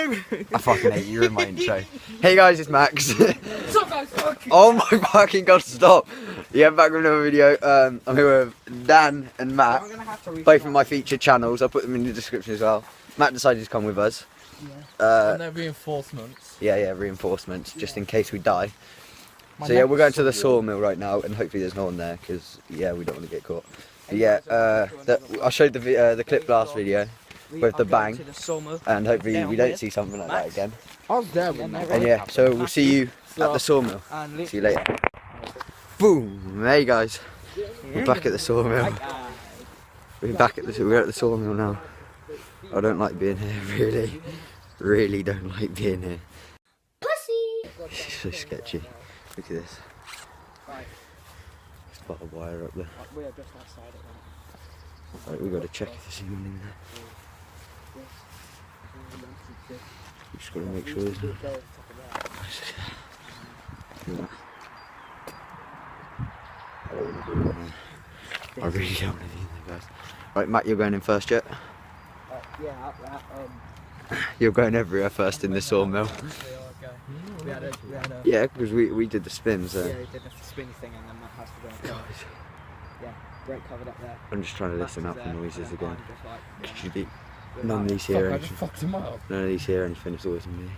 I fucking hate you in my intro. Hey guys, it's Max. What's up, guys? Oh my fucking god, stop. Yeah, back with another video. I'm here with Dan and Matt, both of my featured channels. I'll put them in the description as well. Matt decided to come with us. And they're reinforcements. Yeah, reinforcements, just in case we die. So yeah, we're going to the sawmill right now, and hopefully there's no one there, because yeah, we don't want to get caught. But yeah, I showed the clip last video with the bang, and hopefully we don't see something like that again. I was there with that. And yeah, so we'll see you at the sawmill. See you later. Boom! Hey guys, we're back at the sawmill. We're at the sawmill now. I don't like being here, really don't like being here. Pussy! It's so sketchy. Look at this. There's barbed wire up there. We are just outside it now. Right, we've got to check if there's anyone in there. We just got to make sure there's no. I really don't want to be in there, guys. Right, Matt, you're going in first yet? You're going everywhere first in the sawmill. Yeah, because we did the spin, so. Yeah, we did the spin thing and then Matt has to go. Yeah, great covered up there. I'm just trying to listen out for noises again. None of these hear anything. None of these hear anything, it's always me.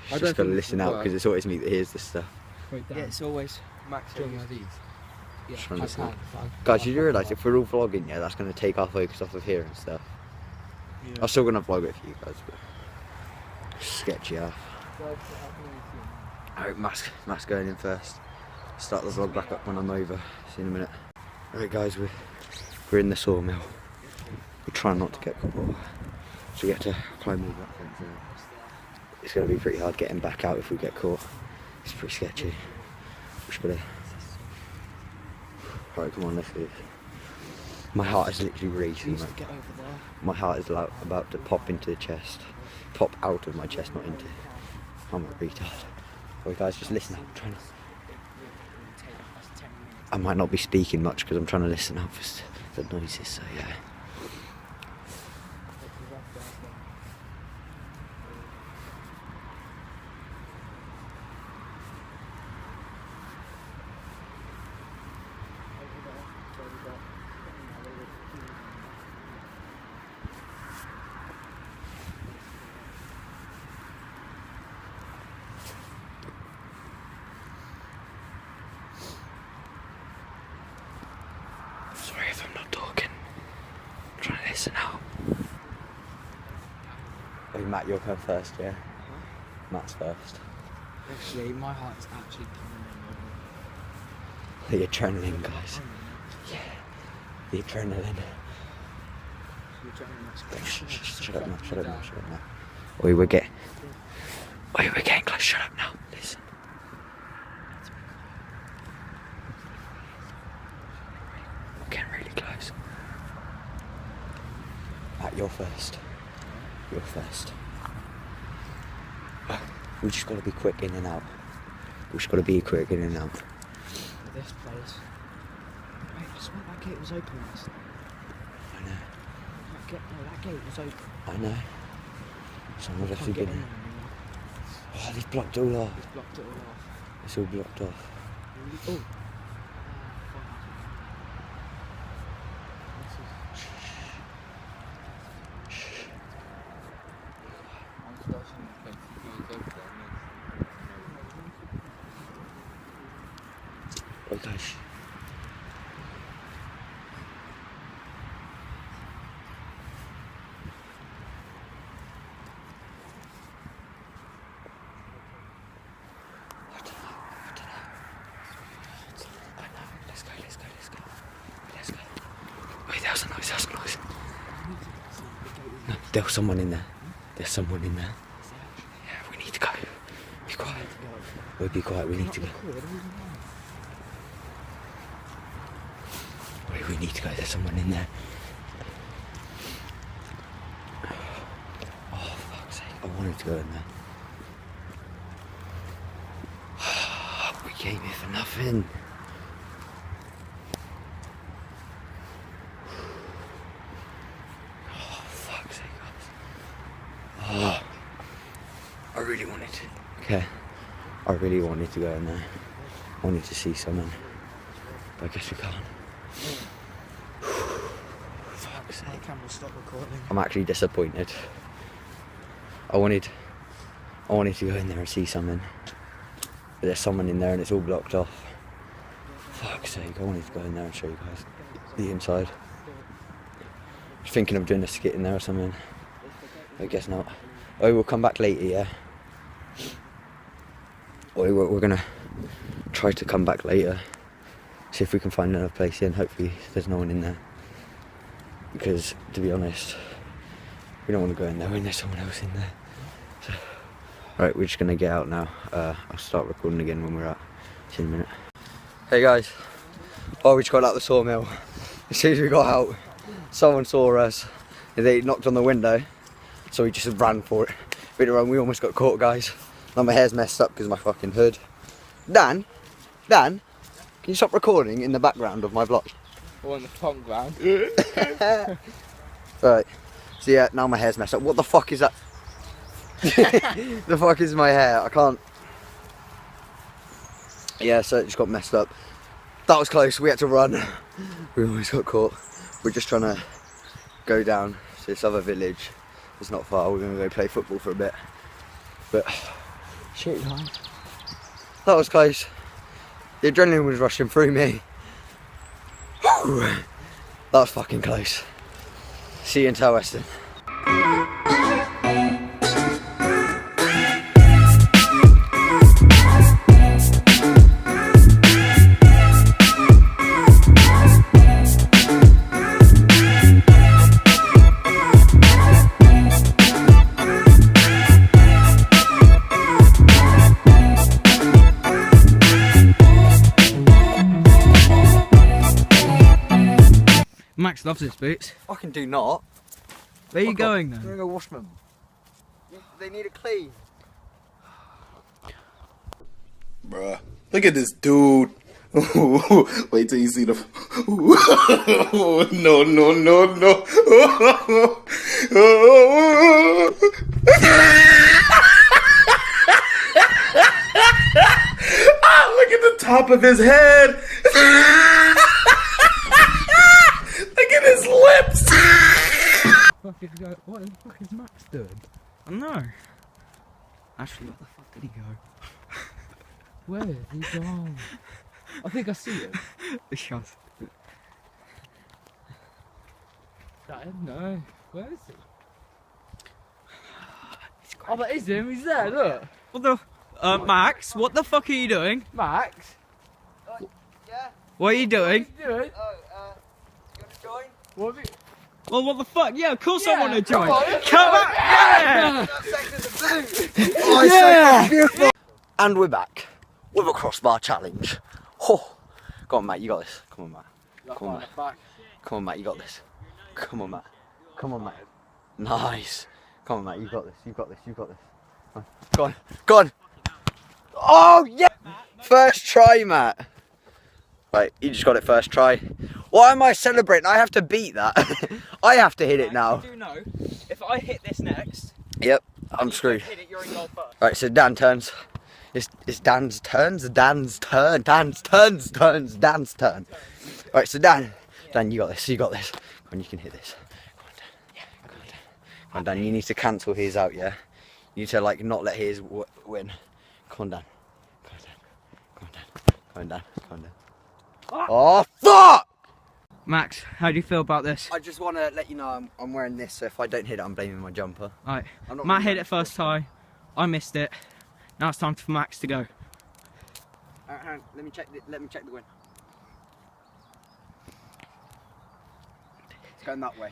Just got to listen out because it's always me that hears this stuff. Yeah, it's always Max doing these. Yeah, guys, you do realise if we're all vlogging, yeah, that's going to take our focus off of hearing stuff. Yeah. I'm still going to vlog it for you guys, but sketchy off. Alright, Matt's going in first. Start the vlog back up when I'm over. See you in a minute. Alright guys, we're in the sawmill. We're trying not to get caught. So we have to climb over that fence now. It's going to be pretty hard getting back out if we get caught. It's pretty sketchy. We're just gonna... Alright, come on, let's do this. My heart is literally racing. My heart is about to pop into the chest. Pop out of my chest, not into. I'm a retard. Alright guys, just listen up. I'm trying to... I might not be speaking much because I'm trying to listen out for the noises, so yeah. Sorry if I'm not talking. I'm trying to listen out. Oh, Matt, you're going first, yeah? Matt's first. Actually, my heart is actually The adrenaline, guys. Yeah. The adrenaline. Shut up now. We're getting close. Shut up now. Listen. We're getting really close. Matt, you're first. You're first. We just got to be quick in and out. We just got to be quick in and out. This place. Wait, I swear that gate was open last night. I know. That gate was open. I know. Someone left to get in. Oh, they've blocked it all off. It's blocked it all off. It's all blocked off. Oh. Oh gosh. Let's go. Wait, there's a noise. No, there's someone in there. There's someone in there. Yeah, we need to go. Be quiet. We'll be quiet, we need to go. Wait, we need to go, there's someone in there. Oh, fuck's sake, I wanted to go in there. We came here for nothing. Oh, fuck's sake, guys. Oh, really wanted to. Okay. I really wanted to go in there. I wanted to see something. But I guess we can't. Fuck's sake. My camera stopped recording. I'm actually disappointed. I wanted to go in there and see something. But there's someone in there and it's all blocked off. Fuck's sake, I wanted to go in there and show you guys the inside. Just thinking of doing a skit in there or something. I guess not. Oh, we'll come back later, yeah? Or we're gonna try to come back later. See if we can find another place in. Hopefully there's no one in there. Because, to be honest, we don't want to go in there when there's someone else in there. So, right, we're just gonna get out now. I'll start recording again when we're out. See you in a minute. Hey guys. Oh, we just got out the sawmill. As soon as we got out, someone saw us. They knocked on the window. So we just ran for it. We almost got caught, guys. Now my hair's messed up because of my fucking hood. Dan, can you stop recording in the background of my vlog? Or on the pond ground. Right. So yeah, now my hair's messed up. What the fuck is that? The fuck is my hair? I can't. Yeah, so it just got messed up. That was close. We had to run. We almost got caught. We're just trying to go down to this other village. It's not far. We're gonna go play football for a bit. But shit, man. That was close. The adrenaline was rushing through me. That was fucking close. See you in Tel Weston. Max loves his boots. Fucking do not. Where are you going then? I'm gonna go wash them. They need it clean. Bruh, look at this dude. Wait till you see the. No. Look at the top of his head. Look at his lips. What the fuck is Max doing? I don't know. Actually, where the fuck did he go? Where did he go? I think I see him. Yes. That him? No. Where is he? Oh, that is him. He's there. Look. What the? Max, what the fuck are you doing? Max. Yeah. What are you doing? What are you doing? Oh, you want to join? What have you... Well, what the fuck? Yeah, of course I want to join. on, Come on! Yeah! Oh, yeah. So beautiful. And we're back with a crossbar challenge. Oh. Go on, Matt, you got this. Come on, Matt. Come on, Matt. Come on, Matt, you got this. Come on, Matt. Come on, Matt. Nice. Come on, Matt, you got this. You got this. You got this. Go on. Go on. Oh, yeah. First try, Matt. Right, you just got it first try. Why am I celebrating? I have to beat that. I have to hit it now. You do know, if I hit this next, Yep, I'm screwed. hit it, you're in goal first. Right, so Dan turns. It's Dan's turns. Dan's turn. Dan's turn. Right, so Dan, you got this. You got this. Come on, you can hit this. Come on, Dan. Yeah, come on, Dan. Come on, Dan. You need to cancel his out. Yeah. You need to like not let his win. Come on, Dan. Come on, Dan. Come on, Dan. Come on, Dan. Come on, Dan. Oh fuck! Max, how do you feel about this? I just want to let you know I'm wearing this, so if I don't hit it, I'm blaming my jumper. Alright, I'm not Matt really hit it first try. I missed it. Now it's time for Max to go. Alright, hang on. Let me check the win. It's going that way.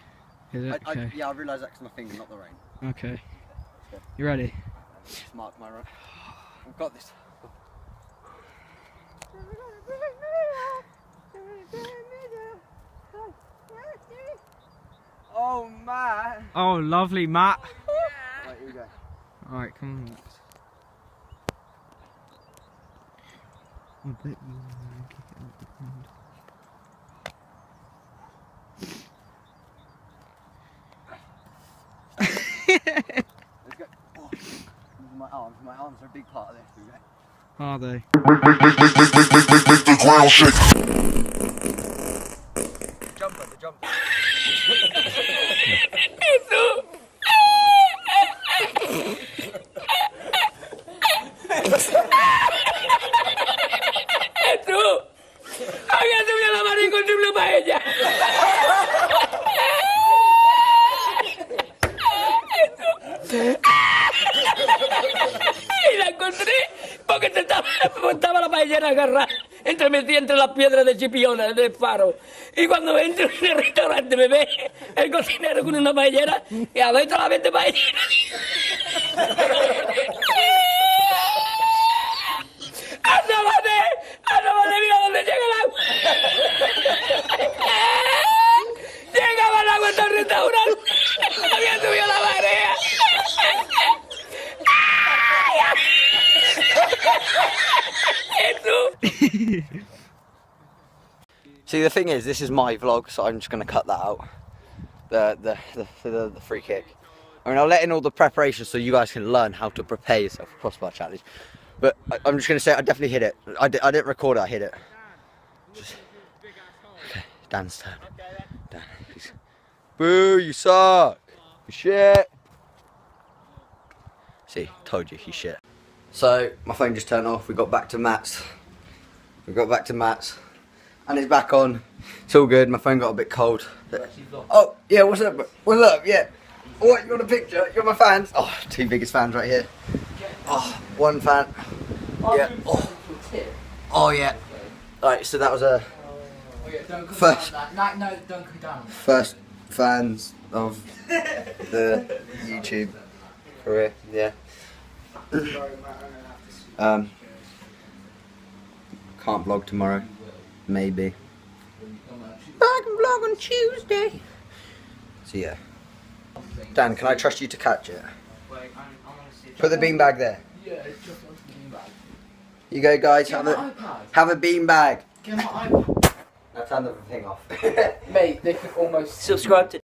Is it? Okay. Yeah, I realise that's my finger, not the rain. Okay. You ready? Just mark my run. I've got this. Oh, Matt! Oh, lovely, Matt. Right, here we go. Alright, come on, Max. I bet you want to kick it out the ground. Let's go. Oh. my arms. My arms are a big part of this. Okay? Are they? Make the ground shake. The jumper. Hágase la mano y encontré una paella. Y la encontré porque estaba la paellera agarrada metida entre las piedras de Chipiona, del faro. Y cuando entro en el restaurante me ve el cocinero con una paellera y a ver la vez de paellera. ¡Asómate, mira dónde llega el agua! Llegaba el agua hasta el restaurante. Había subido la marea. See, the thing is, this is my vlog, so I'm just going to cut that out. The free kick. I mean, I'll let in all the preparation so you guys can learn how to prepare yourself for crossbar challenge. But I'm just going to say I definitely hit it. I didn't record it, I hit it. Okay, Dan's turn. Dan, boo, you suck. You shit. See, told you, you shit. So, my phone just turned off. We got back to Matt's. And it's back on. It's all good. My phone got a bit cold. Oh, yeah, what's up? What's up? Yeah. Oh, you got a picture? You're my fans. Oh, two biggest fans right here. Oh, one fan. Yeah. Oh yeah. Alright, so that was a first fans of the YouTube career. Yeah. Can't vlog tomorrow. Maybe. But I can vlog on Tuesday. So yeah. Dan, can I trust you to catch it? Put the beanbag there. Yeah, it's just like a beanbag. You go, guys. Get Have a beanbag. Get my iPad. Now turn the thing off. Mate, they could almost Subscribe to